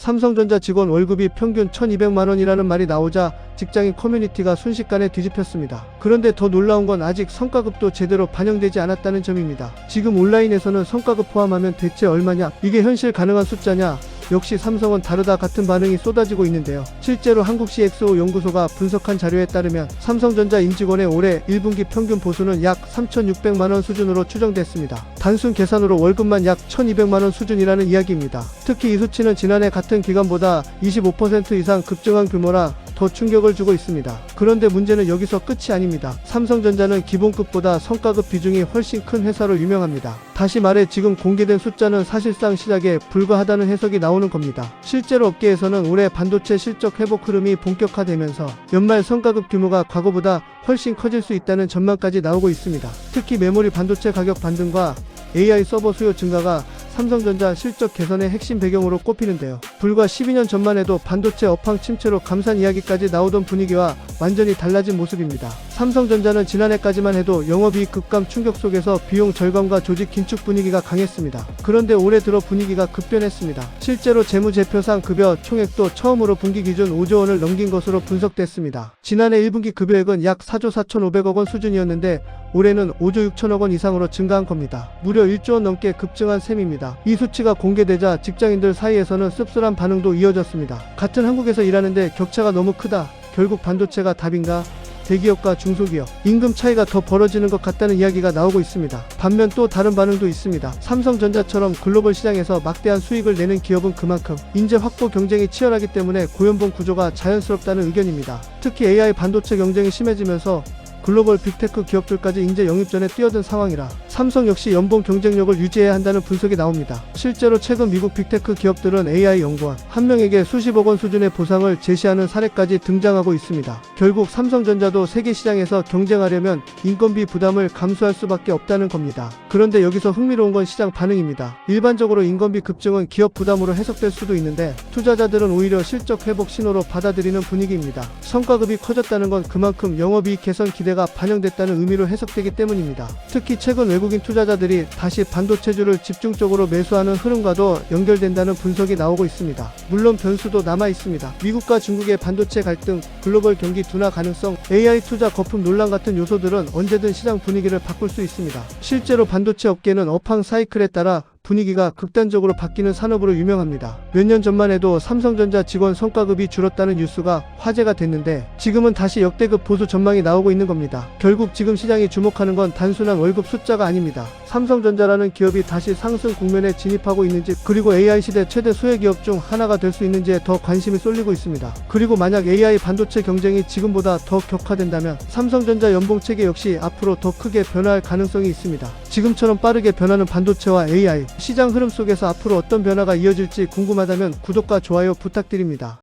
삼성전자 직원 월급이 평균 1200만원이라는 말이 나오자 직장인 커뮤니티가 순식간에 뒤집혔습니다. 그런데 더 놀라운 건 아직 성과급도 제대로 반영되지 않았다는 점입니다. 지금 온라인에서는 성과급 포함하면 대체 얼마냐? 이게 현실 가능한 숫자냐? 역시 삼성은 다르다 같은 반응이 쏟아지고 있는데요. 실제로 한국 CXO 연구소가 분석한 자료에 따르면 삼성전자 임직원의 올해 1분기 평균 보수는 약 3,600만원 수준으로 추정됐습니다. 단순 계산으로 월급만 약 1,200만원 수준이라는 이야기입니다. 특히 이 수치는 지난해 같은 기간보다 25% 이상 급증한 규모라 더 충격을 주고 있습니다. 그런데 문제는 여기서 끝이 아닙니다. 삼성전자는 기본급보다 성과급 비중이 훨씬 큰 회사로 유명합니다. 다시 말해 지금 공개된 숫자는 사실상 시작에 불과하다는 해석이 나오는 겁니다. 실제로 업계에서는 올해 반도체 실적 회복 흐름이 본격화되면서 연말 성과급 규모가 과거보다 훨씬 커질 수 있다는 전망까지 나오고 있습니다. 특히 메모리 반도체 가격 반등과 AI 서버 수요 증가가 삼성전자 실적 개선의 핵심 배경으로 꼽히는데요. 불과 12년 전만 해도 반도체 업황 침체로 감산 이야기까지 나오던 분위기와 완전히 달라진 모습입니다. 삼성전자는 지난해까지만 해도 영업이익 급감 충격 속에서 비용 절감과 조직 긴축 분위기가 강했습니다. 그런데 올해 들어 분위기가 급변했습니다. 실제로 재무제표상 급여 총액도 처음으로 분기 기준 5조 원을 넘긴 것으로 분석됐습니다. 지난해 1분기 급여액은 약 4조 4,500억 원 수준이었는데 올해는 5조 6천억 원 이상으로 증가한 겁니다. 무려 1조 원 넘게 급증한 셈입니다. 이 수치가 공개되자 직장인들 사이에서는 씁쓸한 반응도 이어졌습니다. 같은 한국에서 일하는데 격차가 너무 크다. 결국 반도체가 답인가? 대기업과 중소기업, 임금 차이가 더 벌어지는 것 같다는 이야기가 나오고 있습니다. 반면 또 다른 반응도 있습니다. 삼성전자처럼 글로벌 시장에서 막대한 수익을 내는 기업은 그만큼 인재 확보 경쟁이 치열하기 때문에 고연봉 구조가 자연스럽다는 의견입니다. 특히 AI 반도체 경쟁이 심해지면서 글로벌 빅테크 기업들까지 인재 영입전에 뛰어든 상황이라 삼성 역시 연봉 경쟁력을 유지해야 한다는 분석이 나옵니다. 실제로 최근 미국 빅테크 기업들은 AI 연구원 한 명에게 수십억 원 수준의 보상을 제시하는 사례까지 등장하고 있습니다. 결국 삼성전자도 세계 시장에서 경쟁하려면 인건비 부담을 감수할 수밖에 없다는 겁니다. 그런데 여기서 흥미로운 건 시장 반응입니다. 일반적으로 인건비 급증은 기업 부담으로 해석될 수도 있는데 투자자들은 오히려 실적 회복 신호로 받아들이는 분위기입니다. 성과급이 커졌다는 건 그만큼 영업이익 개선 기대가 반영됐다는 의미로 해석되기 때문입니다. 특히 최근 외국인 투자자들이 다시 반도체주를 집중적으로 매수하는 흐름과도 연결된다는 분석이 나오고 있습니다. 물론 변수도 남아 있습니다. 미국과 중국의 반도체 갈등, 글로벌 경기 둔화 가능성, AI 투자 거품 논란 같은 요소들은 언제든 시장 분위기를 바꿀 수 있습니다. 실제로 반도체 업계는 업황 사이클에 따라 분위기가 극단적으로 바뀌는 산업으로 유명합니다. 몇 년 전만 해도 삼성전자 직원 성과급이 줄었다는 뉴스가 화제가 됐는데 지금은 다시 역대급 보수 전망이 나오고 있는 겁니다. 결국 지금 시장이 주목하는 건 단순한 월급 숫자가 아닙니다. 삼성전자라는 기업이 다시 상승 국면에 진입하고 있는지, 그리고 AI 시대 최대 소외 기업 중 하나가 될 수 있는지에 더 관심이 쏠리고 있습니다. 그리고 만약 AI 반도체 경쟁이 지금보다 더 격화된다면 삼성전자 연봉 체계 역시 앞으로 더 크게 변화할 가능성이 있습니다. 지금처럼 빠르게 변하는 반도체와 AI 시장 흐름 속에서 앞으로 어떤 변화가 이어질지 궁금하다면 구독과 좋아요 부탁드립니다.